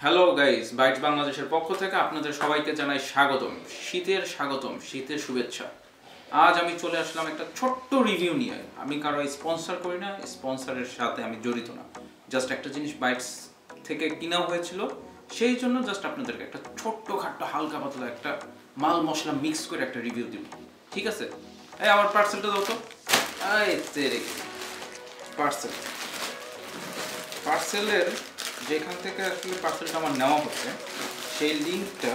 Hello guys, bytes বাংলাদেশের পক্ষ থেকে আপনাদের সবাইকে জানাই স্বাগতম। শীতের শুভেচ্ছা। আজ আমি চলে আসলাম একটা ছোট্ট রিভিউ নিয়ে। আমি কারো স্পন্সর করি না, স্পন্সরের সাথে আমি জড়িত না। জাস্ট একটা জিনিস বাইটস থেকে কিনা হয়েছিল, সেই জন্য জাস্ট আপনাদেরকে একটা ছোট্ট খাট্ট হালকা পাতলা একটা মাল মশলা মিক্স করে একটা রিভিউ দিব, ঠিক আছে? এই আমার পার্সেলটা দাও তো। এই তেরে পার্সেল পার্সেলের যেখান থেকে আসলে পার্সেলটা আমার নেওয়া হচ্ছে সেই লিঙ্কটা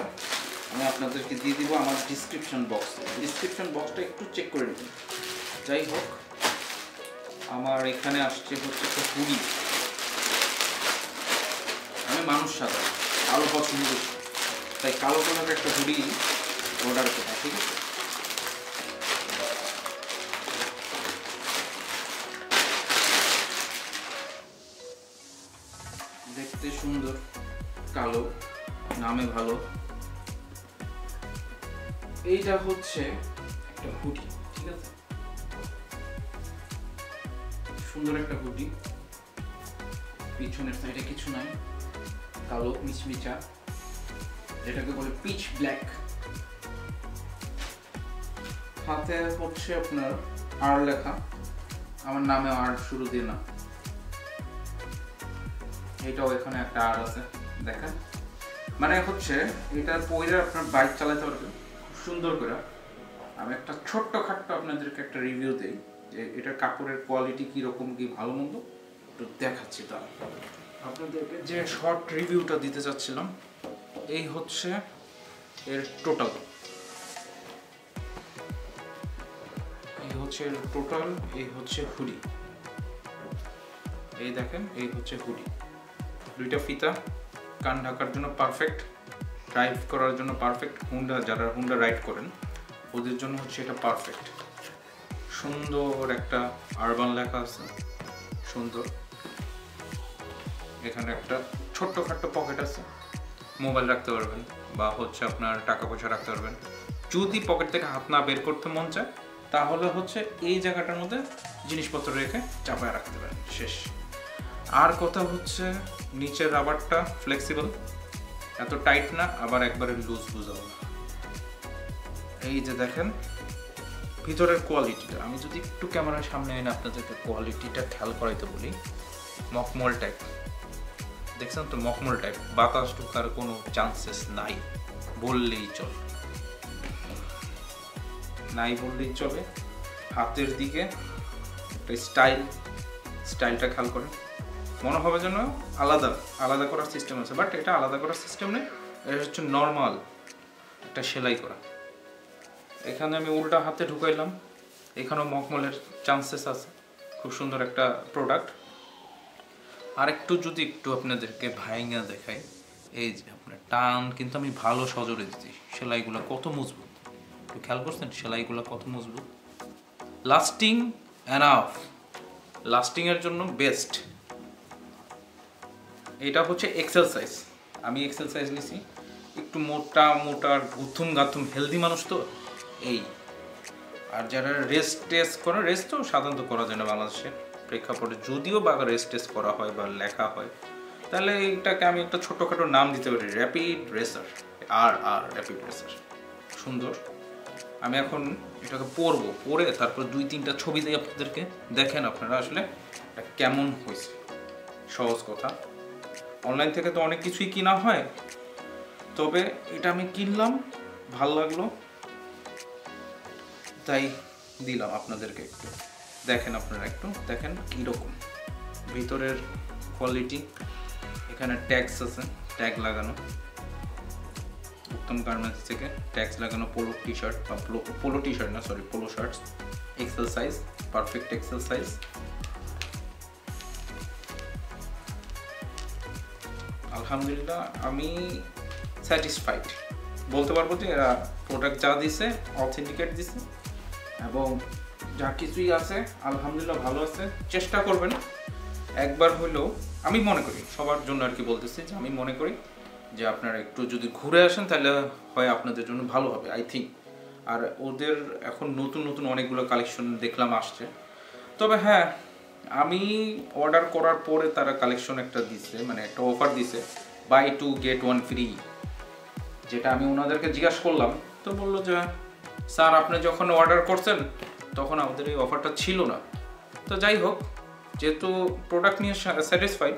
আমি আপনাদেরকে দিয়ে দিব আমার ডিসক্রিপশন বক্সটা একটু চেক করে নেবেন। যাই হোক, আমার এখানে আসছে হচ্ছে একটা হুডি। আমি মানুষ সাদা, কালো পছন্দ করি, তাই কালো কালারের একটা হুডি অর্ডার করা, ঠিক আছে? দেখতে সুন্দর, কালো, নামে ভালো। এইটা হচ্ছে একটা হুডি, ঠিক আছে? সুন্দর একটা হুডি, পিছনের সাইডে কিছু নাই, কালো মিচমিচা, যেটাকে বলে পিচ ব্ল্যাক। হাতে হচ্ছে আপনার আর লেখা, আমার নামে আর শুরু দিয়ে না, এটাও এখানে একটা আর আছে, দেখেন। মানে হচ্ছে এটা পরে আপনার বাইক চালাতে পারবেন খুব সুন্দর করে। আমি একটা ছোট্ট খাট্ট আপনাদেরকে একটা রিভিউ দিই যে এটার কাপড়ের কোয়ালিটি কীরকম, কি ভালো মন্দ একটু দেখাচ্ছি। তা আপনাদেরকে যে শর্ট রিভিউটা দিতে চাচ্ছিলাম, এই হচ্ছে এর টোটাল, এই হচ্ছে হুডি। এই দেখেন, এই হচ্ছে হুডি। দুইটা ফিতা, কান ঢাকার জন্য পারফেক্ট, ড্রাইভ করার জন্য পারফেক্ট। যারা হুন্ডা রাইড করেন ওদের জন্য হচ্ছে এটা পারফেক্ট। সুন্দর একটা আরবান লেখা আছে, সুন্দর। এখানে একটা ছোট্টখাট্ট পকেট আছে, মোবাইল রাখতে পারবেন বা হচ্ছে আপনার টাকা পয়সা রাখতে পারবেন। যদি পকেট থেকে হাত না বের করতে মন চায় তাহলে হচ্ছে এই জায়গাটার মধ্যে জিনিসপত্র রেখে চাপায় রাখতে পারেন, শেষ। আর কথা হচ্ছে নিচের রাবারটা ফ্লেক্সিবল, এত টাইট না আবার একবারে লুজ বুঝাবো না। এই যে দেখেন ভিতরের কোয়ালিটিটা, আমি যদি একটু ক্যামেরার সামনে এনে আপনাদেরকে কোয়ালিটিটা খেয়াল করাইতে বলি, মখমল টাইপ, দেখছেন তো? মখমল টাইপ, বাতাস ঢোকার কোনো চান্সেস নাই বললেই চলে, হাতের দিকে একটা স্টাইলটা খেয়াল করেন, মনে হবে যেন আলাদা করার সিস্টেম আছে, বাট এটা আলাদা করার সিস্টেম নেই, এটা হচ্ছে নর্মাল একটা সেলাই করা। এখানে আমি উল্টা হাতে ঢুকাইলাম, এখানেও মখমলের চান্সেস আছে। খুব সুন্দর একটা প্রোডাক্ট। আর যদি একটু আপনাদেরকে ভাইঙ্গা দেখাই, এই যে আপনার টান কিন্তু আমি ভালো সজোরে দিচ্ছি, সেলাইগুলো কত মজবুত, একটু খেয়াল করছেন সেলাইগুলো কত মজবুত। লাস্টিং লাস্টিংয়ের জন্য বেস্ট। এটা হচ্ছে এক্সেল সাইজ, আমি এক্সেল সাইজ নিছি, একটু মোটা গুথুম গাথুম হেলদি মানুষ তো এই। আর যারা রেস্ট তো সাধারণত করা যায় না বাংলাদেশের প্রেক্ষাপটে, যদিও বা রেস্ট করা হয় বা লেখা হয়, তাহলে এটাকে আমি একটা ছোটোখাটো নাম দিতে পারি, র্যাপিড রেসার। র্যাপিড রেসার, সুন্দর। আমি এখন এটাকে পরে তারপর 2-3টা ছবি দিয়ে আপনাদেরকে দেখেন আপনারা আসলে কেমন হয়েছে। সহজ কথা, অনলাইন থেকে তো অনেক কিছুই কিনা হয়, তবে এটা আমি কিনলাম, ভাল লাগলো, তাই দিলাম আপনাদেরকে। একটু দেখেন, আপনারা একটু দেখেন কীরকম ভিতরের কোয়ালিটি। এখানে ট্যাগস আছে, ট্যাগ লাগানো, উত্তম গার্মেন্টস থেকে ট্যাগস লাগানো polo T shirt polo shirts, XL size, perfect XL size. আলহামদুলিল্লাহ আমি স্যাটিসফাইড, বলতে পারবো যে এরা প্রোডাক্ট যা দিছে অথেন্টিকেট দিছে এবং যা কিছুই আছে আলহামদুলিল্লাহ ভালো আছে। চেষ্টা করবেন একবার হলেও, আমি মনে করি সবার জন্য আর কি বলতেছি, যে আমি মনে করি যে আপনারা একটু যদি ঘুরে আসেন তাহলে হয় আপনাদের জন্য ভালো হবে, আই থিঙ্ক। আর ওদের এখন নতুন অনেকগুলো কালেকশন দেখলাম আসছে। তবে হ্যাঁ, আমি অর্ডার করার পরে তারা কালেকশন একটা দিছে, মানে একটা অফার দিছে বাই 2 গেট 1 ফ্রি, যেটা আমি ওনাদেরকে জিজ্ঞাসা করলাম। তো বললো যে স্যার আপনি যখন অর্ডার করছেন তখন আমাদের এই অফারটা ছিল না। তো যাই হোক, যেহেতু প্রোডাক্ট নিয়ে স্যাটিসফাইড,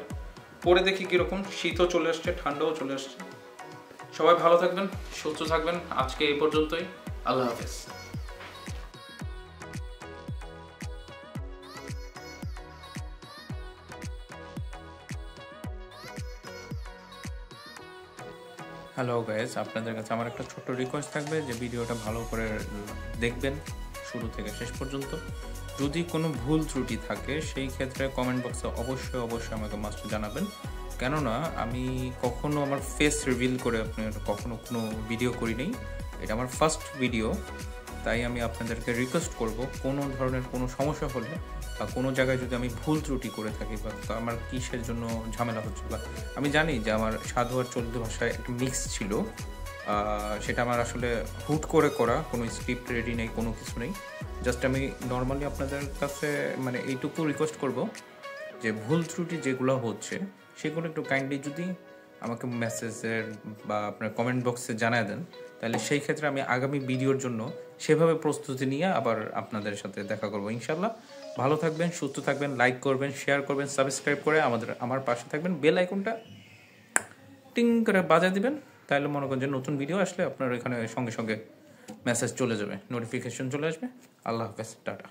পরে দেখি কীরকম। শীতও চলে আসছে, ঠান্ডাও চলে আসছে। সবাই ভালো থাকবেন, সুস্থ থাকবেন। আজকে এই পর্যন্তই। আল্লাহ হাফেজ। হ্যালো গাইজ, আপনাদের কাছে আমার একটা ছোট্ট রিকোয়েস্ট থাকবে যে ভিডিওটা ভালো করে দেখবেন শুরু থেকে শেষ পর্যন্ত। যদি কোনো ভুল ত্রুটি থাকে সেই ক্ষেত্রে কমেন্ট বক্সে অবশ্যই আমাকে মাস্ট জানাবেন। কেননা আমি কখনো আমার ফেস রিভিল করে আপনার কখনো কোনো ভিডিও করি নাই, এটা আমার ফার্স্ট ভিডিও। তাই আমি আপনাদেরকে রিকোয়েস্ট করব, কোনো ধরনের কোনো সমস্যা হলে বা কোনো জায়গায় যদি আমি ভুল ত্রুটি করে থাকি বা আমার কিসের জন্য ঝামেলা হচ্ছে, বা আমি জানি যে আমার সাধু আর চলতি ভাষায় একটা মিক্স ছিল, সেটা আমার আসলে হুট করে করা, কোনো স্ক্রিপ্ট রেডি নেই, কোনো কিছু নেই। জাস্ট আমি নর্মালি আপনাদের কাছে মানে এইটুকু রিকোয়েস্ট করব যে ভুল ত্রুটি যেগুলো হচ্ছে সেগুলো একটু কাইন্ডলি যদি আমাকে মেসেজের বা আপনার কমেন্ট বক্সে জানায় দেন, তাহলে সেই ক্ষেত্রে আমি আগামী ভিডিওর জন্য সেভাবে প্রস্তুতি নিয়ে আবার আপনাদের সাথে দেখা করবো ইনশাল্লাহ। ভালো থাকবেন, সুস্থ থাকবেন, লাইক করবেন, শেয়ার করবেন, সাবস্ক্রাইব করে আমার পাশে থাকবেন। বেল আইকনটা টিং করে বাজায় দিবেন, তাহলে মনে করেন যে নতুন ভিডিও আসলে আপনার এখানে সঙ্গে সঙ্গে মেসেজ চলে যাবে, নোটিফিকেশন চলে আসবে। আল্লাহ হাফেজ, টাটা।